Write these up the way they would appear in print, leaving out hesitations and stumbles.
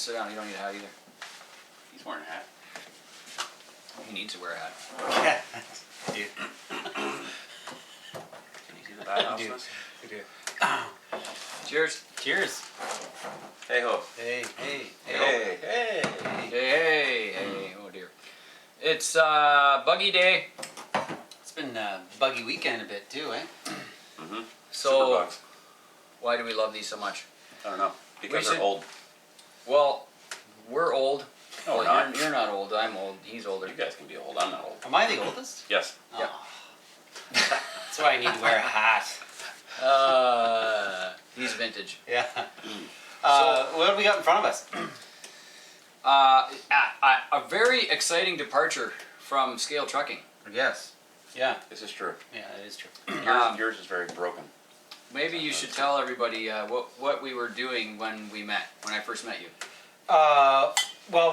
Just sit down. You don't need a hat either. He's wearing a hat. He needs to wear a hat. Yeah. Dude. Can you see the bad houseness? We do. Cheers. Cheers. Hey ho. Hey, hey, Hey, hey. hey. Hey. Oh dear. It's Buggy Day. It's been a buggy weekend a bit too, eh? Mm-hmm. So, Superbugs. why do we love these so much? I don't know. Because We they're should- old. Well, we're old. No, we're Well, not. You're not old. I'm old. He's older. You guys can be old. I'm not old. Am I the oldest? Yes. Yeah. Oh. That's why I need to wear a hat. He's vintage. Yeah. So- What have we got in front of us? A very exciting departure from scale trucking. Yes. Yeah. This is true. Yeah, it is true. Yours is very broken. Maybe you should tell everybody what we were doing when I first met you. Well,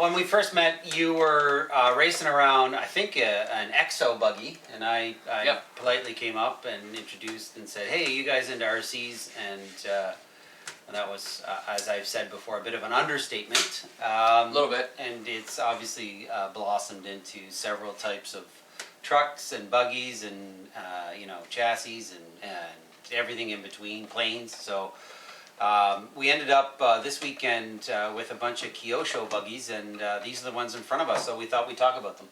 when we first met, you were racing around, I think, an Exo buggy, and I Yep. politely came up and introduced and said, "Hey, you guys into RCs?" And that was, as I've said before, a bit of an understatement. A little bit. And it's obviously blossomed into several types of trucks and buggies and chassis and everything in between, planes. So we ended up this weekend with a bunch of Kyosho buggies, and these are the ones in front of us. So we thought we'd talk about them.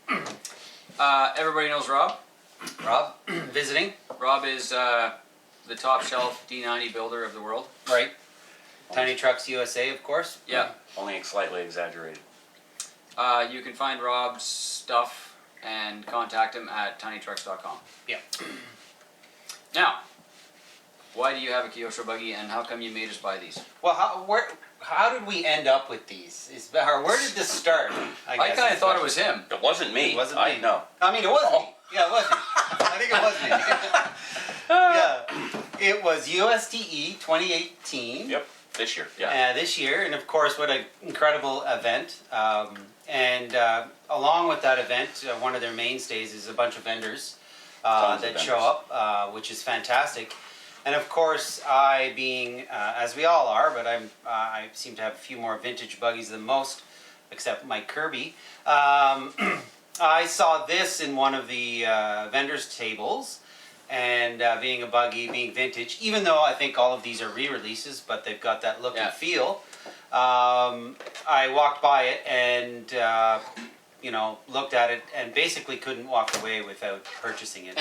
Everybody knows Rob. Rob, visiting, Rob is the top shelf D90 builder of the world. right? Tiny Trucks USA, of course. Yeah. Only slightly exaggerated. You can find Rob's stuff and contact him at tinytrucks.com. Yeah. Now, why do you have a Kyosho buggy, and how come you made us buy these? Well, how did we end up with these? Where did this start? I guess kind is of thought the it was him. It wasn't me. It wasn't I me. know. I mean, it was me. Yeah, it was me. I think it was me. Yeah. It was USTE 2018. Yep. This year. Yeah. This year, and of course, what an incredible event. And along with that event, one of their mainstays is a bunch of vendors that show up, which is fantastic. And of course, I being, as we all are, but I seem to have a few more vintage buggies than most, except Mike Kirby. I saw this in one of the vendors' tables, and being a buggy, being vintage, even though I think all of these are re-releases, but they've got that look and feel. I walked by it and looked at it and basically couldn't walk away without purchasing it.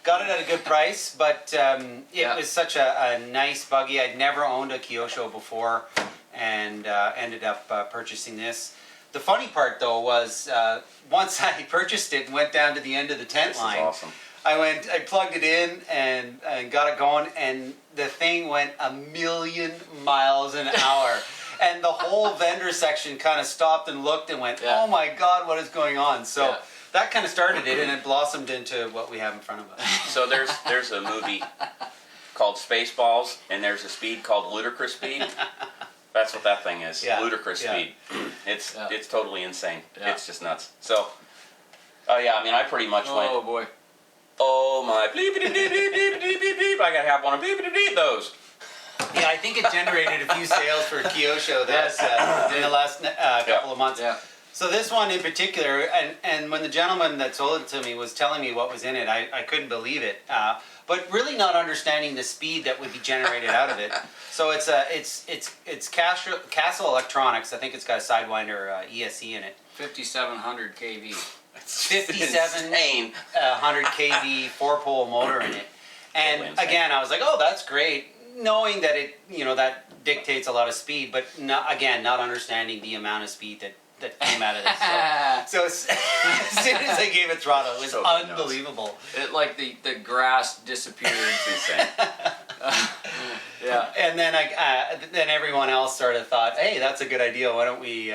Got it at a good price, but it was such a nice buggy. I'd never owned a Kyosho before, and ended up purchasing this. The funny part though was once I purchased it and went down to the end of the tent line. This is awesome. I plugged it in and got it going, and the thing went 1,000,000 miles an hour. And the whole vendor section kind of stopped and looked and went, "Oh my God, what is going on?" So that kind of started it, and it blossomed into what we have in front of us. So there's a movie called Spaceballs, and there's a speed called ludicrous speed. That's what that thing is. Yeah. Ludicrous Yeah. speed. It's totally insane. Yeah. It's just nuts. So, I mean, I pretty much went, Oh boy. "Oh my, bleep bleep bleep bleep bleep bleep bleep bleep, I gotta have one of bleep bleep bleep those." Yeah, I think it generated a few sales for Kyosho in the last couple of months. Yeah. So this one in particular, and when the gentleman that sold it to me was telling me what was in it, I couldn't believe it. But really not understanding the speed that would be generated out of it. So it's Castle Electronics. I think it's got a Sidewinder ESC in it. 5,700 kV. 5,700 kV 4-pole motor in it. And Totally again, I was like, "Oh, that's great," knowing that it that dictates a lot of speed, but not understanding the amount of speed that came out of this. So as soon as I gave it throttle, it was So unbelievable. It like the grass disappeared. It's insane. Yeah. And then then everyone else sort of thought, "Hey, that's a good idea. Why don't we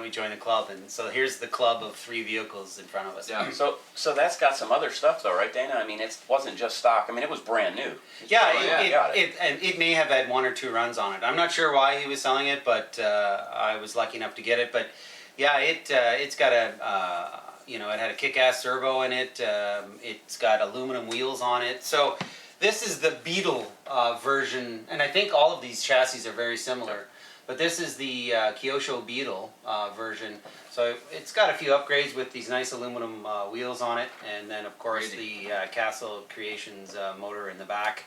join the club?" And so here's the club of 3 vehicles in front of us. Yeah. So that's got some other stuff though, right, Dana? I mean, it wasn't just stock. I mean, it was brand new. It may have had 1 or 2 runs on it. I'm not sure why he was selling it, but I was lucky enough to get it. But yeah, it's got it had a kick-ass servo in it. It's got aluminum wheels on it. So this is the Beetle version, and I think all of these chassis are very similar. But this is the Kyosho Beetle version. So it's got a few upgrades with these nice aluminum wheels on it, and then of course the Castle Creations motor in the back.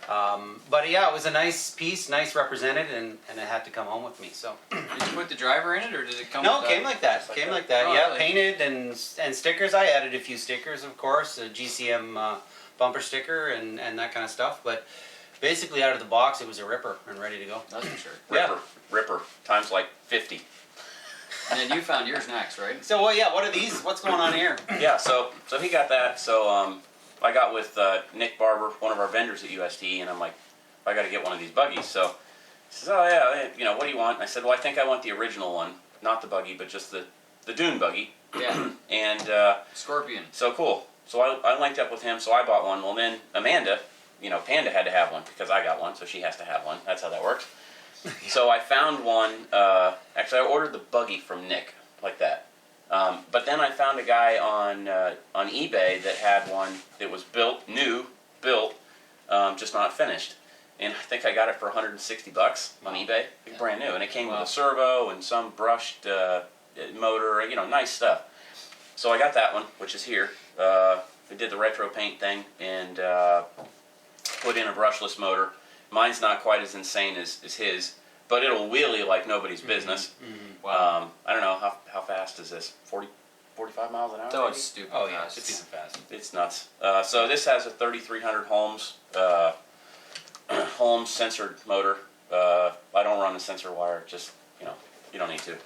But yeah, it was a nice piece, nice represented, and it had to come home with me. So Did you put the driver in it, or did it come? no, with it came like that. Came like that. Oh, Yeah, really? painted and stickers. I added a few stickers, of course, a GCM bumper sticker and that kind of stuff. But basically, out of the box, it was a ripper and ready to go. That's for sure. Ripper times like 50. And then you found yours next, right? So well, yeah. What are these? What's going on here? Yeah, so he got that. So I got with Nick Barber, one of our vendors at UST, and I'm like, I got to get one of these buggies. So he says, oh yeah, what do you want? And I said, well, I think I want the original one, not the buggy, but just the dune buggy. Yeah. And Scorpion. so cool. So I linked up with him, so I bought one. Well, then Amanda, Panda had to have one because I got one, so she has to have one. That's how that works. So I found one. Actually, I ordered the buggy from Nick, like that. But then I found a guy on eBay that had one that was new, just not finished. And I think I got it for $160 on eBay, brand new. And it came with a servo and some brushed motor, nice stuff. So I got that one, which is here. We did the retro paint thing and put in a brushless motor. Mine's not quite as insane as his, but it'll wheelie like nobody's business. Wow. I don't know, how fast is this? 45 miles an hour? Oh, maybe? it's stupid. Oh yeah, fast. it's super fast. It's nuts. So this has a 3300 Holmes censored motor. I don't run a sensor wire, just, you don't need to.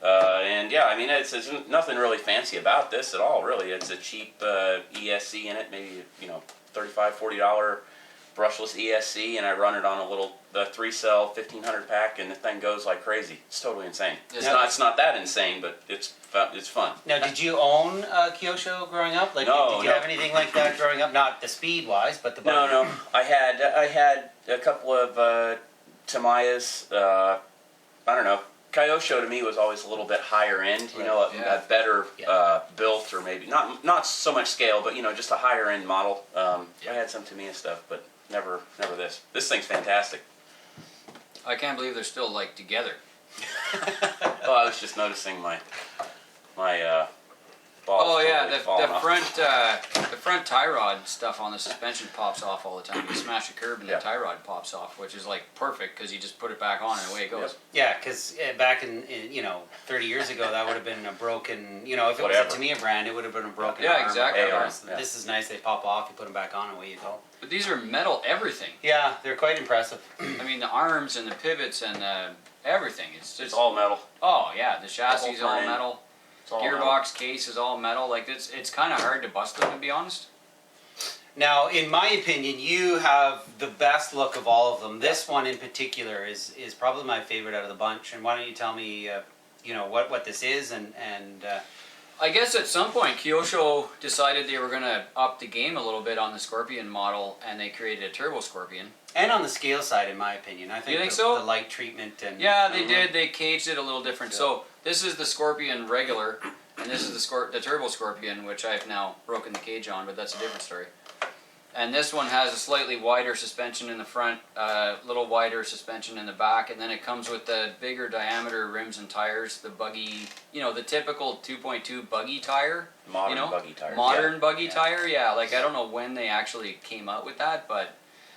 And yeah, I mean, it's nothing really fancy about this at all, really. It's a cheap ESC in it, maybe, $35, $40 brushless ESC, and I run it on a little 3-cell 1500 pack, and the thing goes like crazy. It's totally insane. It's not that insane, but it's fun. Now, did you own Kyosho growing up? Like, No, did you have anything like that growing up? Not the speed wise, but the buggy. No. I had a couple of Tamayas. I don't know. Kyosho to me was always a little bit higher end, a better built, or maybe not so much scale, but just a higher end model. I had some Tamiya stuff, but never this. This thing's fantastic. I can't believe they're still like together. Oh, I was just noticing my balls. Oh yeah, totally falling off. the front tie rod stuff on the suspension pops off all the time. You smash the curb and the tie rod pops off, which is like perfect because you just put it back on and away it goes. Yeah, because back in 30 years ago, that would have been a broken. If it was a Tamiya brand, it would have been a broken. Yeah, arm. exactly. This is nice. They pop off. You put them back on, and away you go. But these are metal everything. Yeah, they're quite impressive. I mean, the arms and the pivots and everything. It's all metal. Oh yeah, the chassis is all frame. metal. It's all Gearbox case is all metal. Like it's kind of hard to bust them, to be honest. Now, in my opinion, you have the best look of all of them. This one in particular is probably my favorite out of the bunch. And why don't you tell me, what this is and I guess at some point Kyosho decided they were going to up the game a little bit on the Scorpion model, and they created a Turbo Scorpion. and on the scale side, in my opinion, I think, You think so? the light treatment and Yeah, they did. They caged it a little different. Yeah. So this is the Scorpion regular, and this is the Turbo Scorpion, which I've now broken the cage on, but that's a different story. And this one has a slightly wider suspension in the front, a little wider suspension in the back, and then it comes with the bigger diameter rims and tires, the buggy, the typical 2.2 buggy tire. Modern buggy tire. Modern buggy tire, yeah. Like, I don't know when they actually came out with that, but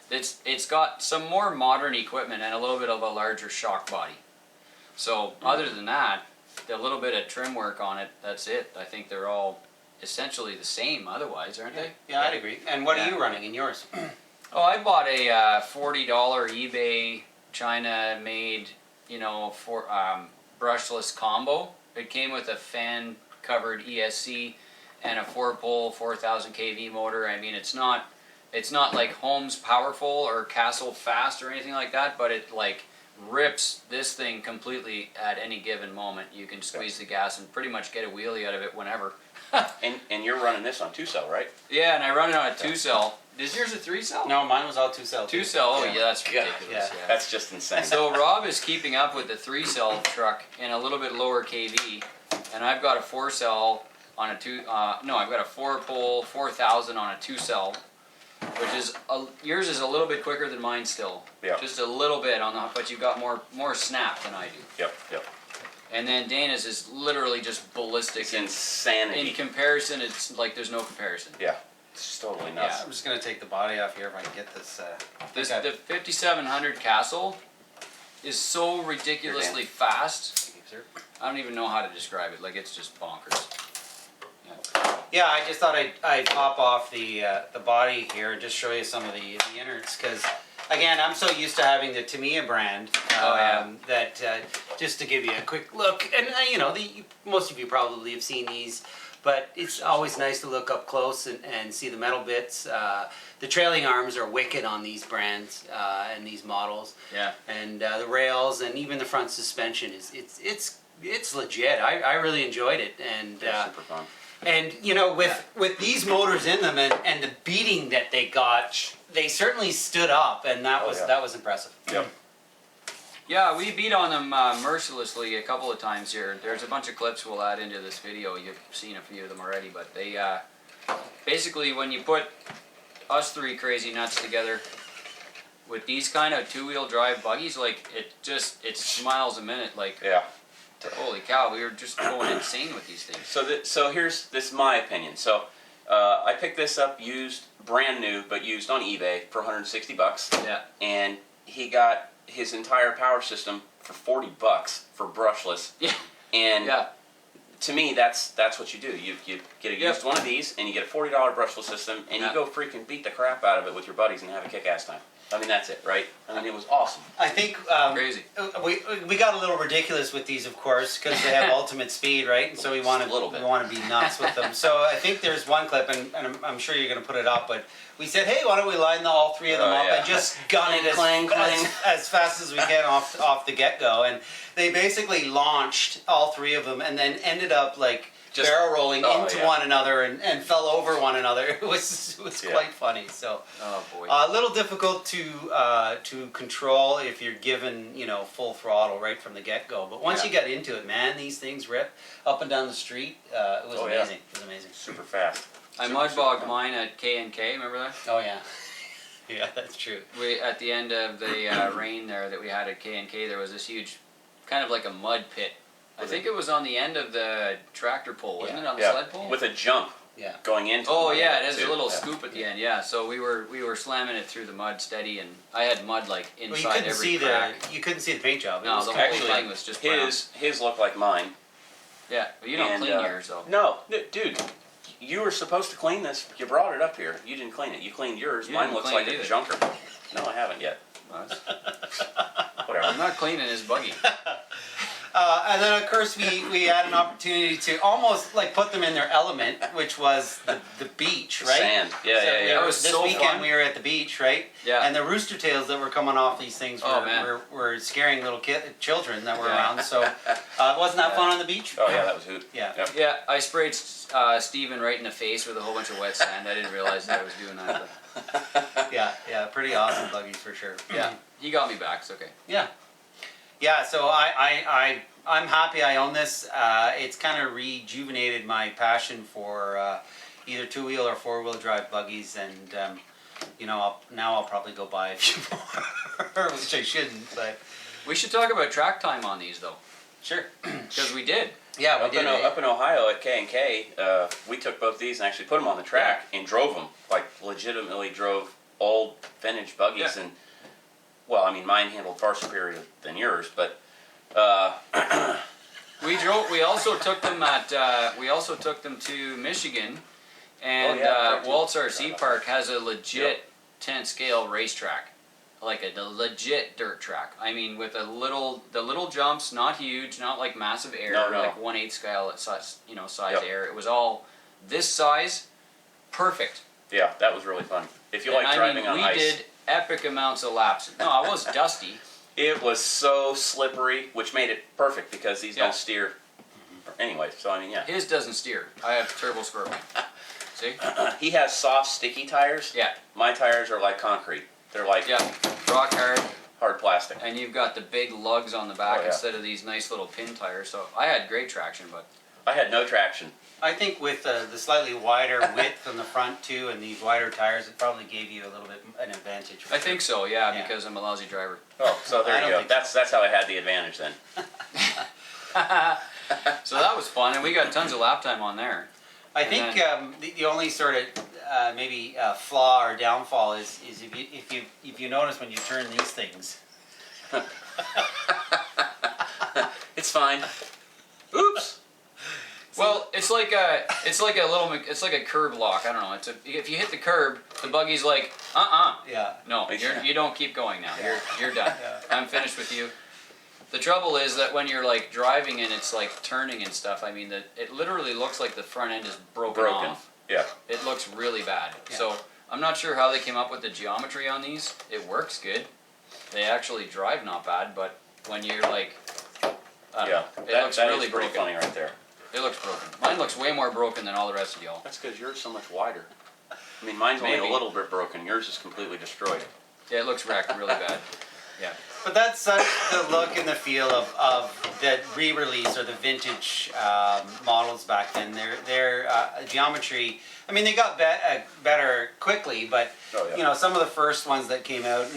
it's got some more modern equipment and a little bit of a larger shock body. So, other than that, the little bit of trim work on it, that's it. I think they're all essentially the same otherwise, aren't they? Yeah, I'd agree. And what are you running in yours? Oh, I bought a $40 eBay China-made, brushless combo. It came with a fan-covered ESC and a 4-pole 4,000 kV motor. I mean, it's not like Holmes powerful or Castle fast or anything like that, but it rips this thing completely at any given moment. You can squeeze the gas and pretty much get a wheelie out of it whenever. And you're running this on 2-cell, right? Yeah, and I run it on a 2-cell. Is yours a 3-cell? No, mine was all 2-cell. 2-cell, oh yeah, that's ridiculous. Yeah. That's just insane. So Rob is keeping up with the 3-cell truck in a little bit lower kV, and I've got a 4-cell on a I've got a 4-pole 4,000 on a 2-cell, which is yours is a little bit quicker than mine still. Yeah. Just a little bit on the, but you've got more snap than I do. Yep. And then Dana's is literally just ballistic. It's insanity. In comparison, it's like there's no comparison. Yeah. It's just totally nuts. Yeah. I'm just gonna take the body off here if I can get this. The 5700 Castle is so ridiculously fast. I don't even know how to describe it. Like, it's just bonkers. Yeah, I just thought I'd pop off the body here and just show you some of the innards, because again, I'm so used to having the Tamiya brand that just to give you a quick look, and you know, most of you probably have seen these, but it's always nice to look up close and see the metal bits. The trailing arms are wicked on these brands and these models. Yeah. And the rails and even the front suspension it's legit. I really enjoyed it, and Super fun. and you know, with these motors in them and the beating that they got, they certainly stood up, and that was impressive. Yep. Yeah, we beat on them mercilessly a couple of times here. There's a bunch of clips we'll add into this video. You've seen a few of them already, but they basically, when you put us three crazy nuts together with these kind of two-wheel drive buggies, like, it smiles a minute. Like, Yeah. holy cow, we were just going insane with these things. So here's this is my opinion. So I picked this up used, brand new, but used on eBay for $160. Yeah. And he got his entire power system for $40 for brushless. Yeah. And Yeah. to me, that's what you do. You get a used one of these, and you get a $40 brushless system, and you go freaking beat the crap out of it with your buddies and have a kick-ass time. I mean, that's it, right? I mean, it was awesome. I think Crazy. we got a little ridiculous with these, of course, because they have ultimate speed, right? And so we want to be nuts with them. So I think there's one clip, and I'm sure you're going to put it up, but we said, hey, why don't we line all three of them up and just gun it as fast as we can off the get-go. And they basically launched all three of them and then ended up like just barrel rolling into one another and fell over one another. It was quite funny. So a little difficult to control if you're given, you know, full throttle right from the get-go. But once you get into it, man, these things rip up and down the street. It was amazing. It was amazing. Super fast. I mud-bogged mine at K&K, remember that? Oh yeah. Yeah, that's true. We, at the end of the rain there that we had at K&K, there was this huge, kind of like a mud pit. I think it was on the end of the tractor pole, wasn't it, on the sled pole? With a jump going into Oh yeah, it has a little scoop at the end, yeah. So we were slamming it through the mud steady, and I had mud like inside every crack. You couldn't see the paint job. No, the whole thing was just brown. His looked like mine. Yeah, but you don't clean yours though. No, dude, you were supposed to clean this. You brought it up here. You didn't clean it. You cleaned yours. Mine looks like a junker. No, I haven't yet. Whatever. I'm not cleaning his buggy. And then of course we had an opportunity to almost like put them in their element, which was the beach, right? Sand. Yeah. That was this so weekend fun. we were at the beach, right? Yeah. And the rooster tails that were coming off these things were scaring little children that were around. So wasn't that fun on the beach? Oh yeah, that was hoot. Yeah. Yep. Yeah, I sprayed Steven right in the face with a whole bunch of wet sand. I didn't realize that I was doing that. But Yeah, pretty awesome buggies for sure. yeah, he got me back. It's okay. Yeah, so I'm happy I own this. It's kind of rejuvenated my passion for either two-wheel or four-wheel drive buggies, and you know, I'll probably go buy a few more, which I shouldn't, but We should talk about track time on these though, sure. because we did. Yeah, we Up did. in Ohio at K&K, we took both these and actually put them on the track and drove them. Like, legitimately drove old vintage buggies. Yeah. And, well, I mean, mine handled far superior than yours, but We also took them to Michigan, and correct. Waltz RC Park has a legit 10 scale racetrack, like a legit dirt track. I mean, with the little jumps, not huge, not like massive air, No. like 1/8 scale size air. It was all this size, perfect. yeah, that was really fun. If you like And driving on we ice. did epic amounts of laps. No, I was dusty. It was so slippery, which made it perfect because these Yeah. don't steer. Anyway, so I mean, yeah. His doesn't steer. I have Turbo Scorpion. See? He has soft, sticky tires. Yeah. My tires are like concrete. They're like Rock hard. hard plastic. And you've got the big lugs on the back Oh, yeah. instead of these nice little pin tires. So I had great traction, but I had no traction. I think with the slightly wider width on the front too, and these wider tires, it probably gave you a little bit an advantage. I think so, yeah, Yeah. because I'm a lousy driver. Oh, so I there don't you go. think That's how I had the advantage then. So that was fun, and we got tons of lap time on there. I And think then- the only sort of maybe flaw or downfall is if you notice when you turn these things. It's fine. Oops. Well, it's like a curb lock. I don't know. If you hit the curb, the buggy's like, Yeah. no, you don't keep going now. You're done. Yeah. I'm finished with you. The trouble is that when you're like driving and it's like turning and stuff, I mean, it literally looks like the front end is broken off. Yeah. It looks really bad. Yeah. So I'm not sure how they came up with the geometry on these. It works good. They actually drive not bad, but when you're like, I don't know, it looks that really is pretty broken. funny right there. It looks broken. Mine looks way more broken than all the rest of y'all. That's because yours is so much wider. I mean, mine's only Maybe. a little bit broken. Yours is completely destroyed. Yeah, it looks wrecked really bad. Yeah. But that's the look and the feel of the re-release or the vintage models back then. Their geometry. I mean, they got better quickly, but Oh, yeah. you know, some of the first ones that came out,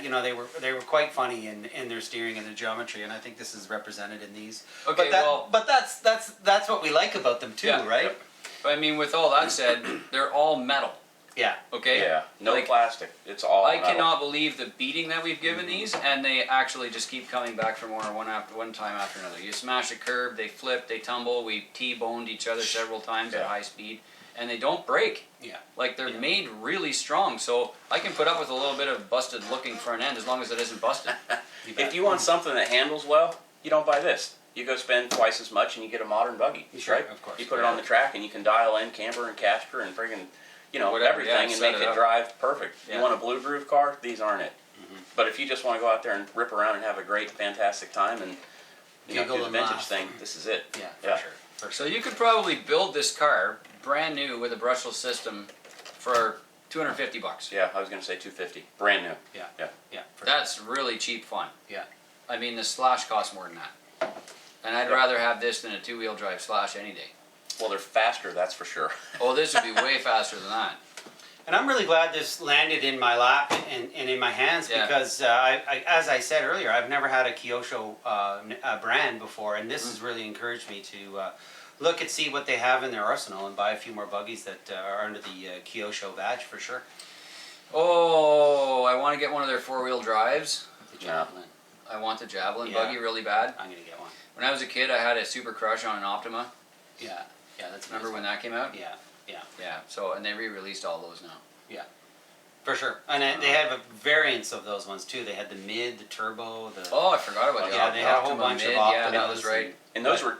you know, they were quite funny in their steering and their geometry, and I think this is represented in these. Okay, but that's what we like about them too, Yeah. right? I mean, with all that said, they're all metal. Yeah. Okay. Yeah. No Like, plastic. It's all I metal. cannot believe the beating that we've given these, and they actually just keep coming back for more one time after another. You smash a curb, they flip, they tumble. We T-boned each other several times at Yeah. high speed, and they don't break. Yeah. Like they're Yeah. made really strong, so I can put up with a little bit of busted looking front end as long as it isn't busted. If you want something that handles well, you don't buy this. You go spend twice as much and you get a modern buggy, Sure, right? of course. You put it on the track and you can dial in camber and caster and friggin', you know, Whatever, everything yeah, and set make it it up. drive perfect. Yeah. You want a blue groove car? These aren't it. Mm-hmm. But if you just want to go out there and rip around and have a great, fantastic time and you know, Giggle do the and vintage laugh. thing, this is it. Yeah, Yeah. for sure. So you could probably build this car brand new with a brushless system for $250. Yeah, I was gonna say 250, brand new. Yeah. Yeah. Yeah. For That's really cheap fun. Yeah. I mean, the Slash costs more than that. And I'd Yeah. rather have this than a two-wheel drive Slash any day. Well, they're faster, that's for sure. Oh, this would be way faster than that. And I'm really glad this landed in my lap and in my hands Yeah. because, as I said earlier, I've never had a Kyosho brand before, and this has really encouraged me to look and see what they have in their arsenal and buy a few more buggies that are under the Kyosho badge for sure. Oh, I want to get one of their four-wheel drives. The Yeah. Javelin. I want the Javelin Yeah. buggy really bad. I'm gonna get one. When I was a kid, I had a super crush on an Optima. Yeah. Yeah. That's Remember nice. when that came out? Yeah. Yeah. Yeah. So, and they re-released all those now. For sure. And they have variants of those ones too. They had the mid, the turbo, the. Oh, I forgot about the Yeah, they had a whole Optima bunch of mid. Yeah, that Optimas was right. And those were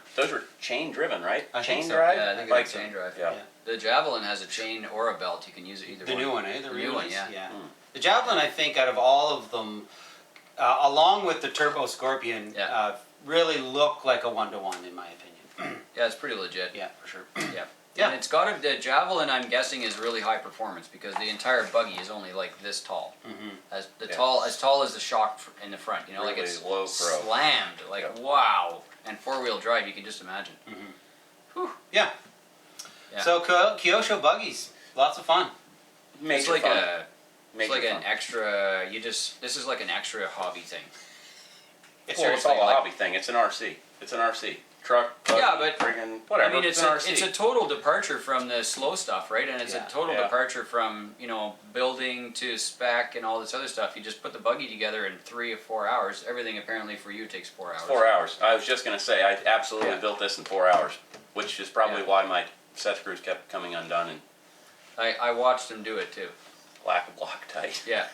chain driven, right? I chain think so. drive? Yeah, I think like it's chain drive. Yeah. Yeah. The Javelin has a chain or a belt. You can use it either The one. new one, eh? The new one, re-release, yeah. Mm. The Javelin, I think, out of all of them, along with the Turbo Scorpion, Yeah. really look like a one-to-one in my opinion. Yeah, it's pretty legit. Yeah, for sure. Yeah. Yeah. And it's got the Javelin, I'm guessing, is really high performance because the entire buggy is only like this tall. Mm-hmm. As Yeah. tall as the shock in the front. You know, like Really it's low pro. slammed. Like Yep. wow. And four-wheel drive, you can just imagine. Yeah. Yeah. So Kyosho buggies, lots of fun. It's Major like fun. a. It's Major like fun. an extra. This is like an extra hobby thing. It's seriously, all a like- hobby thing. It's an RC. It's an RC. Truck, buggy, Yeah, but- friggin' whatever. I mean, it's an a, RC. it's a total departure from the slow stuff, right? And it's Yeah. a total Yeah. departure from, you know, building to spec and all this other stuff. You just put the buggy together in 3 or 4 hours. Everything apparently for you takes 4 hours. 4 hours. I was just gonna say I absolutely Yeah. built this in 4 hours, which is probably Yeah. why my set screws kept coming undone and I watched him do it too. lack of Loctite. Yeah,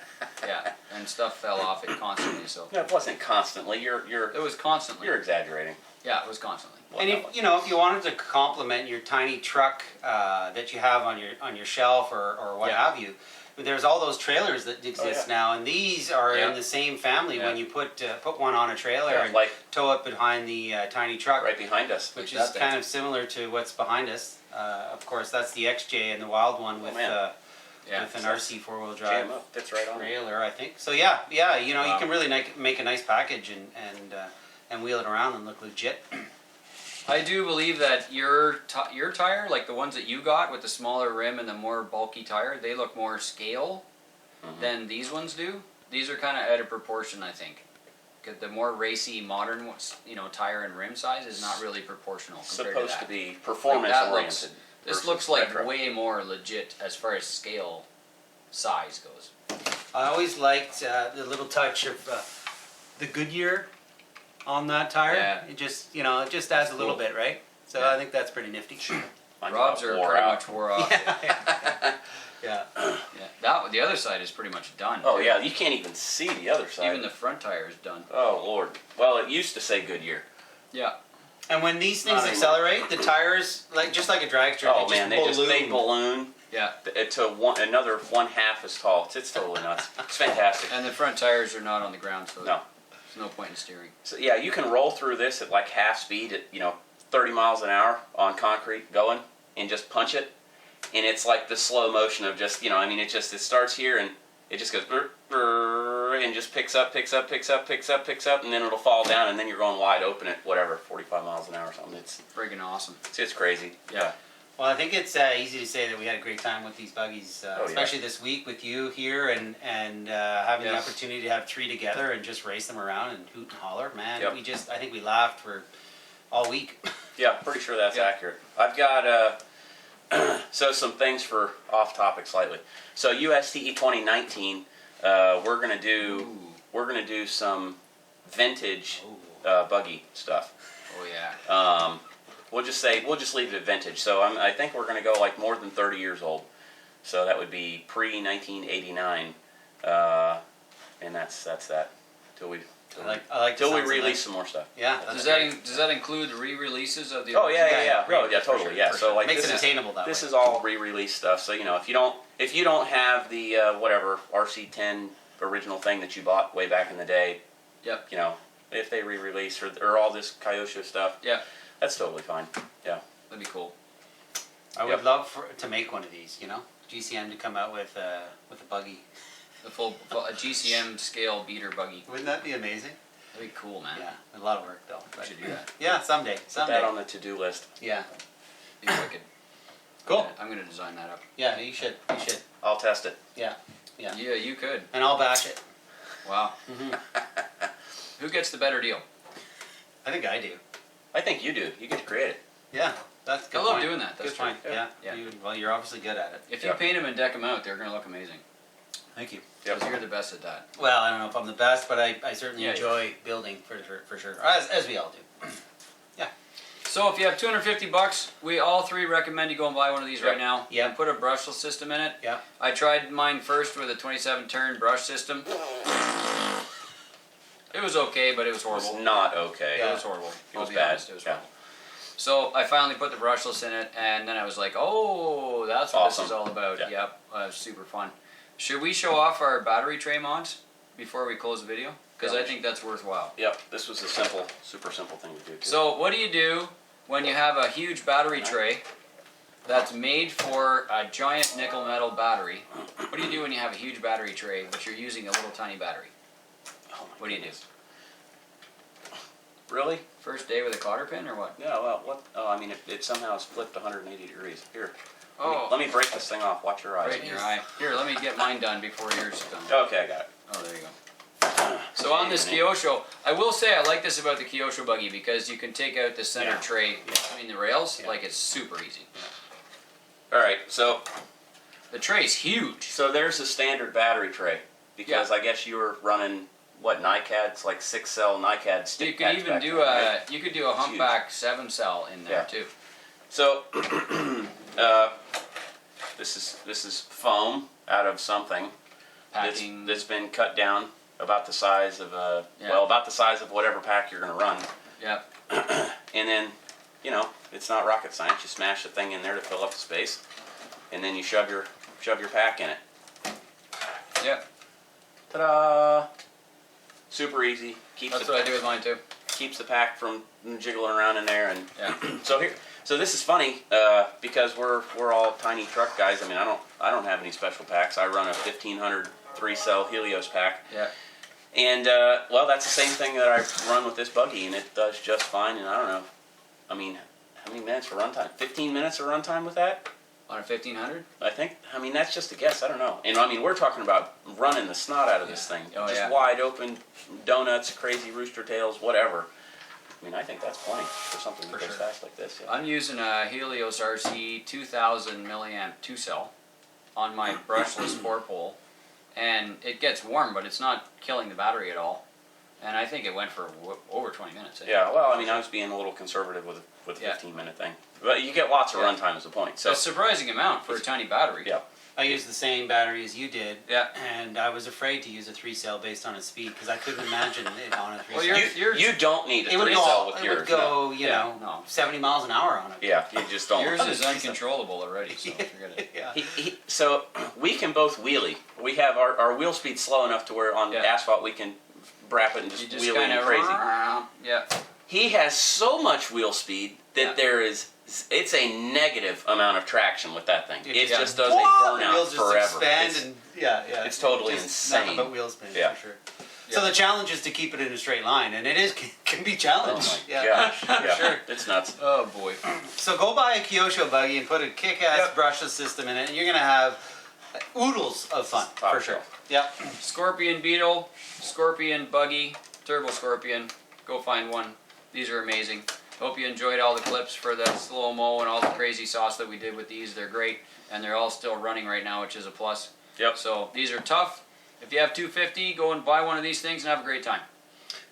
yeah, and stuff fell off it constantly. So No, it wasn't constantly. You're it was constantly. exaggerating. Yeah, it was constantly. And if you wanted to complement your tiny truck that you have on your shelf or what Yeah. have you, there's all those trailers that exist yeah. now, and these are Yeah. in the same family. Yeah. When you put one on a trailer Yeah, and like tow it behind the tiny truck, right behind us. which Like is that kind thing. of similar to what's behind us. Of course, that's the XJ and the Wild one with man. Yeah. with an RC four-wheel drive Jam up. Fits right on. trailer, I think. So yeah, you Wow. can really make a nice package and wheel it around and look legit. I do believe that your tire, like the ones that you got with the smaller rim and the more bulky tire, they look more scale than these ones do. These are kind of out of proportion, I think. 'Cause the more racy, modern ones, tire and rim size is not really proportional compared Supposed to to that. be performance oriented. This looks like way more legit as far as scale size goes. I always liked the little touch of the Goodyear on that tire. Yeah. It just, it just adds a little bit, right? So Yeah. I think that's pretty nifty. Mine Rob's about are wore pretty out. much wore off. Yeah. Yeah, the other side is pretty much done. Oh too. yeah, you can't even see the other side. Even the front tire is done. Oh Lord. Well, it used to say Goodyear. Yeah. And when these things Not anymore. accelerate, the tires, just like a dragster, Oh man, they balloon. balloon Yeah. to another one half as tall. It's totally nuts. It's fantastic. And the front tires are not on the ground, so No. there's no point in steering. So yeah, you can roll through this at like half speed at 30 miles an hour on concrete going and just punch it, and it's like the slow motion of just it starts here and it just goes brr, brr, and just picks up, and then it'll fall down, and then you're going wide open at whatever 45 miles an hour or something. It's Friggin' awesome. crazy. Yeah. Well, I think it's easy to say that we had a great time with these buggies, especially this week with you here and having the opportunity to have 3 together and just race them around and hoot and holler. Man, Yep. I think we laughed for all week. Yeah, pretty sure that's accurate. I've got so some things for off topic slightly. So USTE 2019, we're gonna do some vintage buggy stuff. Oh yeah. We'll just leave it at vintage. So I think we're gonna go like more than 30 years old. So that would be pre 1989, and that's that till we release some more stuff. Yeah. Does that include re-releases of the? Oh yeah. Right, Oh yeah, for totally. sure, Yeah. for So sure. like Makes this it is attainable that this way. is all re-release stuff. So if you don't have the whatever RC10 original thing that you bought way back in the day, Yep. if they re-release or all this Kyosho stuff, Yeah. that's totally fine. Yeah. That'd be cool. I would love to make one of these. GCM to come out with a buggy. A GCM scale beater buggy. Wouldn't that be amazing? That'd be cool, man. Yeah, a lot of work though. We should do that. Yeah, someday. Put that on the to-do list. Yeah. Be wicked. Cool. I'm gonna design that up. Yeah, you should. I'll test it. Yeah. Yeah, you could. And I'll bash it. Wow. Mm-hmm. Who gets the better deal? I think I do. I think you do. You get to create it. Yeah, that's a good I love point. doing that. That's Good true. point. Yeah. Yeah. You're obviously good at it. If you paint them and deck them out, they're gonna look amazing. Thank you. Because you're the best at that. Well, I don't know if I'm the best, but I certainly Yeah, enjoy building for sure. As we all do. So if you have $250, we all 3 recommend you go and buy one of these right now. Yep. And put a brushless system in it. Yeah. I tried mine first with a 27 turn brush system. It was okay, but it was It was horrible. not okay. It was horrible. It was I'll be bad. honest, it was Yeah. horrible. So I finally put the brushless in it, and then I was like, "Oh, that's what this is all about." Yeah. Yep, it was super fun. Should we show off our battery tray mods before we close the video? Because Yeah, I think that's worthwhile. Yep. This was a super simple thing to do too. So what do you do when you have a huge battery tray that's made for a giant nickel metal battery? What do you do when you have a huge battery tray but you're using a little tiny battery? Oh my What do you do? goodness. Really? First day with a cotter pin or what? Yeah. Well, what? Oh, I mean, it somehow is flipped 180 degrees. Here. Oh, Let me break this thing off. Watch your eyes. right in your eye. Here, let me get mine done before yours is done. Okay, I got it. Oh, there you go. So on this Kyosho, I will say I like this about the Kyosho buggy because you can take out the center tray between the rails. Like it's super easy. All right. So The tray's huge. there's a standard battery tray because I guess you were running what NiCad's like 6-cell NiCad stick. You could packs even back do then, right? you could do a humpback 7-cell in there Yeah. too. So this is foam out of something Packing. that's been cut down about the size of about the size of whatever pack you're going to run. Yeah. And then, it's not rocket science. You smash the thing in there to fill up the space, and then you shove your pack in it. Yeah. Ta-da! Super easy. That's what I do with mine too. Keeps the pack from jiggling around in there, and Yeah. So this is funny because we're all tiny truck guys. I mean, I don't have any special packs. I run a 1500 3-cell Helios pack. Yeah. And, that's the same thing that I run with this buggy, and it does just fine, and I don't know, I mean, how many minutes for runtime? 15 minutes of runtime with that? On a 1500? I think. I mean, that's just a guess. I don't know. And I mean, we're talking about running the snot out of this thing. Oh, just yeah. wide open, donuts, crazy rooster tails, whatever. I mean, I think that's plenty for something that goes fast like this. Yeah. I'm using a Helios RC 2000 milliamp 2-cell on my brushless 4-pole, and it gets warm, but it's not killing the battery at all. And I think it went for over 20 minutes. Yeah, well, I mean, I was being a little conservative with the 15-minute thing. But you get lots of runtime is the point. So a surprising amount for a tiny battery. Yeah. I used the same battery as you did. Yeah. And I was afraid to use a 3-cell based on its speed because I couldn't imagine it on a 3-cell. Well, you don't need a it would 3-cell go, with it yours. would go, you Yeah, know, no. 70 miles an hour on it. Yeah, you just don't. Yours is uncontrollable already, so forget it. Yeah. So we can both wheelie. We have our wheel speed slow enough to where on asphalt we can brap it and You just just wheel kind it of crazy. Yeah. He has so much wheel speed that it's a negative amount of traction with that thing. It just does a The burnout wheels just forever. expand It's- and yeah. it's totally Just insane. Nothing but wheel spin Yeah. for sure. So the challenge is to keep it in a straight line, and it is can be challenged. Gosh, yeah, sure. it's nuts. Oh boy. So go buy a Kyosho buggy and put a kick-ass brushless system in it, and you're gonna have oodles of fun Top for sure. shelf. Yeah. Scorpion Beetle, Scorpion Buggy, Turbo Scorpion. Go find one. These are amazing. Hope you enjoyed all the clips for the slow-mo and all the crazy sauce that we did with these. They're great, and they're all still running right now, which is a plus. Yep. So these are tough. If you have 250, go and buy one of these things and have a great time.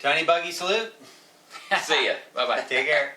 Tiny buggy salute. See ya. Bye-bye. Take care.